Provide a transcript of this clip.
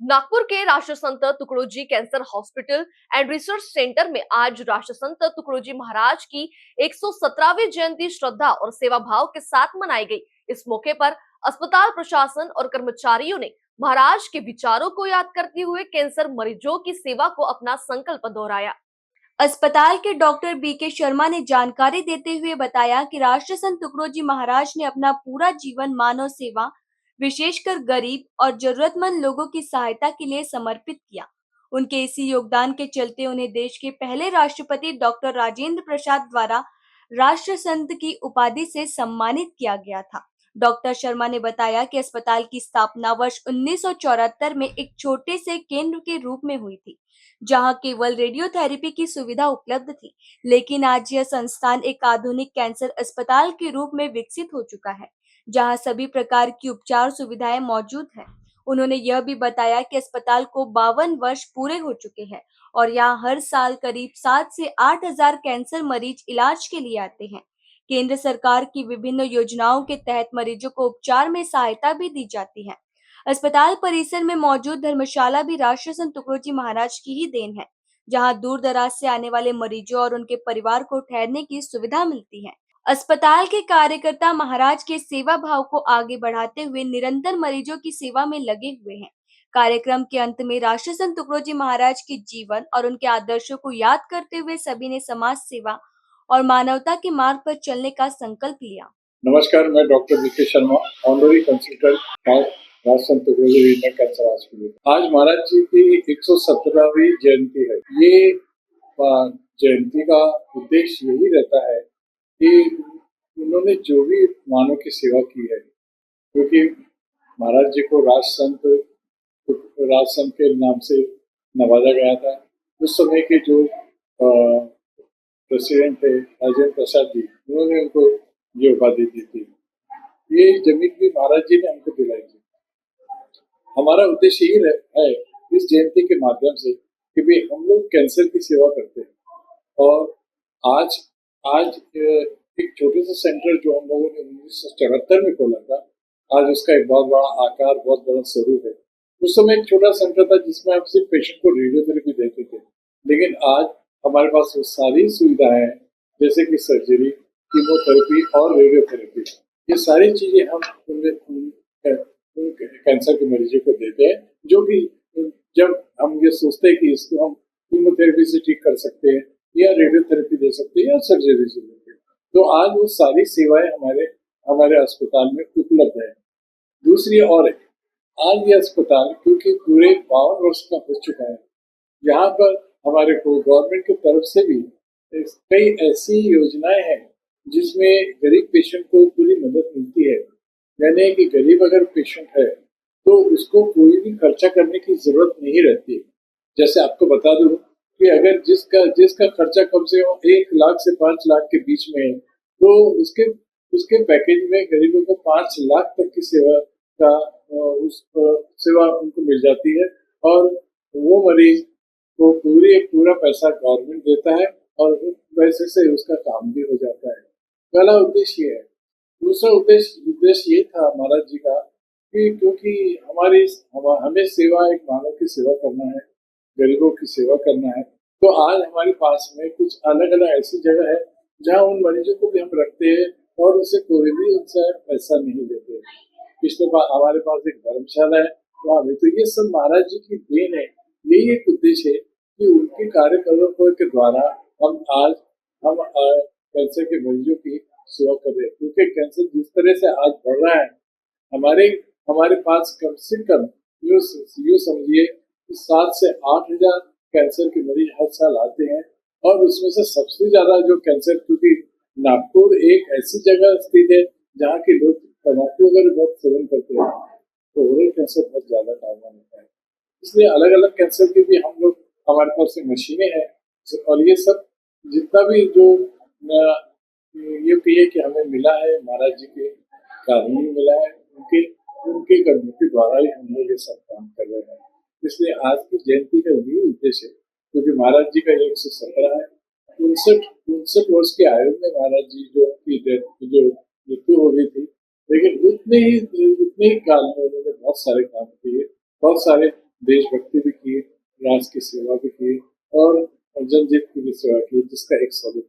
नागपुर के राष्ट्रसंत Tukdoji cancer hospital and research centre में आज राष्ट्रसंत तुकडोजी महाराज की 117वीं जयंती श्रद्धा और सेवा भाव के साथ मनाई गई। इस मौके पर अस्पताल प्रशासन और कर्मचारियों ने महाराज के विचारों को याद करते हुए कैंसर मरीजों की सेवा को अपना संकल्प दोहराया। अस्पताल के डॉक्टर बीके शर्मा ने जानकारी देते हुए बताया कि राष्ट्रसंत तुकडोजी महाराज ने अपना पूरा जीवन मानव सेवा, विशेषकर गरीब और जरूरतमंद लोगों की सहायता के लिए समर्पित किया। उनके इसी योगदान के चलते उन्हें देश के पहले राष्ट्रपति डॉक्टर राजेंद्र प्रसाद द्वारा राष्ट्रसंत की उपाधि से सम्मानित किया गया था। डॉक्टर शर्मा ने बताया कि अस्पताल की स्थापना वर्ष 1974 में एक छोटे से केंद्र के रूप में हुई थी, जहां केवल रेडियोथेरेपी की सुविधा उपलब्ध थी। लेकिन आज यह संस्थान एक आधुनिक कैंसर अस्पताल के रूप में विकसित हो चुका है, जहां सभी प्रकार की उपचार सुविधाएं मौजूद हैं। उन्होंने यह भी बताया कि अस्पताल को 52 वर्ष पूरे हो चुके हैं और यहाँ हर साल करीब 7 से 8 हजार कैंसर मरीज इलाज के लिए आते हैं। केंद्र सरकार की विभिन्न योजनाओं के तहत मरीजों को उपचार में सहायता भी दी जाती है। अस्पताल परिसर में मौजूद धर्मशाला भी राष्ट्रसंत तुकडोजी महाराज की ही देन है, जहां दूर दराज से आने वाले मरीजों और उनके परिवार को ठहरने की सुविधा मिलती है। अस्पताल के कार्यकर्ता महाराज के सेवा भाव को आगे बढ़ाते हुए निरंतर मरीजों की सेवा में लगे हुए हैं। कार्यक्रम के अंत में राष्ट्रसंत तुकडोजी महाराज के जीवन और उनके आदर्शों को याद करते हुए सभी ने समाज सेवा और मानवता के मार्ग पर चलने का संकल्प लिया। नमस्कार, मैं doctor BK Sharma, honorary consultant Rashtrasant Tukdoji regional cancer hospital. आज महाराज जी की 117वीं जयंती है। ये जयंती का उद्देश्य यही रहता है कि उन्होंने जो भी मानव की सेवा की है, क्योंकि महाराज जी को राजसंत के नाम से नवाजा गया था। उस समय के जो प्रेसिडेंट थे राजेंद्र प्रसाद जी, उन्होंने उनको ये उपाधि दी थी। ये जमीन भी महाराज जी ने हमको दिलाई थी। हमारा उद्देश्य यही है इस जयंती के माध्यम से कि भी हम लोग कैंसर की सेवा करते हैं। और आज आज एक छोटे से सेंटर जो हम लोगों ने 1974 में खोला था, आज उसका एक बहुत बड़ा आकार, बहुत बड़ा स्वरूप है। उस समय एक छोटा सेंटर था जिसमें आप सिर्फ पेशेंट को रेडियोथेरेपी देते थे, लेकिन आज हमारे पास वो सारी सुविधाएं हैं, जैसे कि सर्जरी, कीमोथेरेपी और रेडियोथेरेपी। ये सारी चीजें हम कैंसर के मरीजों को देते हैं, जो कि जब हम ये सोचते हैं कि इसको हम कीमोथेरेपी से ठीक कर सकते हैं या रेडियोथेरेपी दे सकते हैं या सर्जरी से देते हैं, तो आज वो सारी सेवाएं हमारे हमारे अस्पताल में उपलब्ध है। दूसरी और आज ये अस्पताल क्योंकि पूरे 52 वर्ष का हो चुका है, यहाँ पर हमारे को गवर्नमेंट की तरफ से भी कई ऐसी योजनाएं हैं जिसमें गरीब पेशेंट को पूरी मदद मिलती है। यानी कि गरीब अगर पेशेंट है तो उसको कोई भी खर्चा करने की जरूरत नहीं रहती। जैसे आपको बता दूं कि अगर जिसका खर्चा कम से कम 1 लाख से 5 लाख के बीच में है, तो उसके उसके पैकेज में गरीबों को 5 लाख तक की सेवा का सेवा उनको मिल जाती है। और वो मरीज को पूरा पैसा गवर्नमेंट देता है और पैसे से उसका काम भी हो जाता है। पहला उद्देश्य है। दूसरा उद्देश्य ये था महाराज जी का कि क्योंकि हमें सेवा, एक मानव की सेवा करना है, गरीबों की सेवा करना है, तो आज हमारे पास में कुछ अलग अलग ऐसी जगह है जहाँ उन मरीजों को भी हम रखते हैं और उसे कोई भी उनसे पैसा नहीं लेते। पिछले बार हमारे पास एक धर्मशाला है वहाँ भी। तो ये सब महाराज जी की देन है। यही एक उद्देश्य है कि उनके कार्यक्रमों के द्वारा हम कैंसर के मरीजों की सेवा कर रहे हैं। क्योंकि कैंसर जिस तरह से आज बढ़ रहा है, हमारे हमारे पास कम से कम यूँ समझिए कि 7 से 8 हजार कैंसर के मरीज हर साल आते हैं। और उसमें से सबसे ज्यादा जो कैंसर, क्योंकि नागपुर एक ऐसी जगह स्थित है जहाँ के लोग तम्बाकू अगर बहुत सेवन करते हैं तो ओरल कैंसर बहुत ज्यादा कॉमन होता है। इसलिए अलग अलग कैंसर के भी हम लोग, हमारे पास मशीनें हैं। और ये सब जितना भी जो ये कहिए कि हमें मिला है महाराज जी के कारण ही मिला है, उनके उनके कर्मों के द्वारा ही हम लोग ये सब काम कर रहे हैं। इसलिए आज की जयंती का यही उद्देश्य है, क्योंकि महाराज जी का 117 है। 59 वर्ष की आयु में महाराज जी जो मृत्यु हो गई थी, लेकिन उतने ही काल में उन्होंने बहुत सारे काम किए, बहुत सारे देशभक्ति भी की, राष्ट्र की सेवा भी की और जनजीत की भी सेवा की, जिसका एक स्वरूप